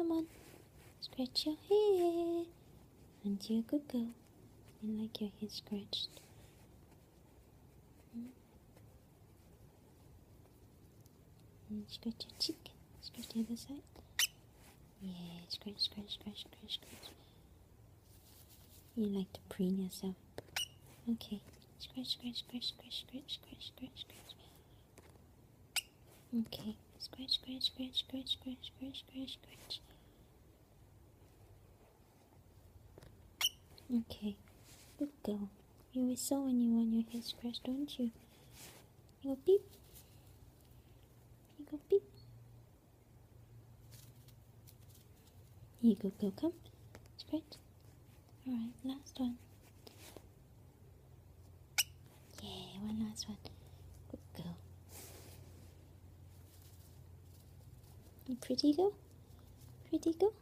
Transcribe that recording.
Come on. Scratch your hair. And you're a good girl. You like your hair scratched. And scratch your cheek. Scratch the other side. Yeah, scratch, scratch, scratch, scratch, scratch. You like to preen yourself. Okay. Scratch, scratch, scratch, scratch, scratch, scratch, scratch, scratch. Okay. Scratch, scratch, scratch, scratch, scratch, scratch, scratch, scratch. Okay. Good girl. You whistle when you want your hair scratched, don't you? You go beep. You go beep. Here you go, go, come. Scratch. Alright, last one. Yeah, one last one. Good girl. You pretty girl? Pretty girl?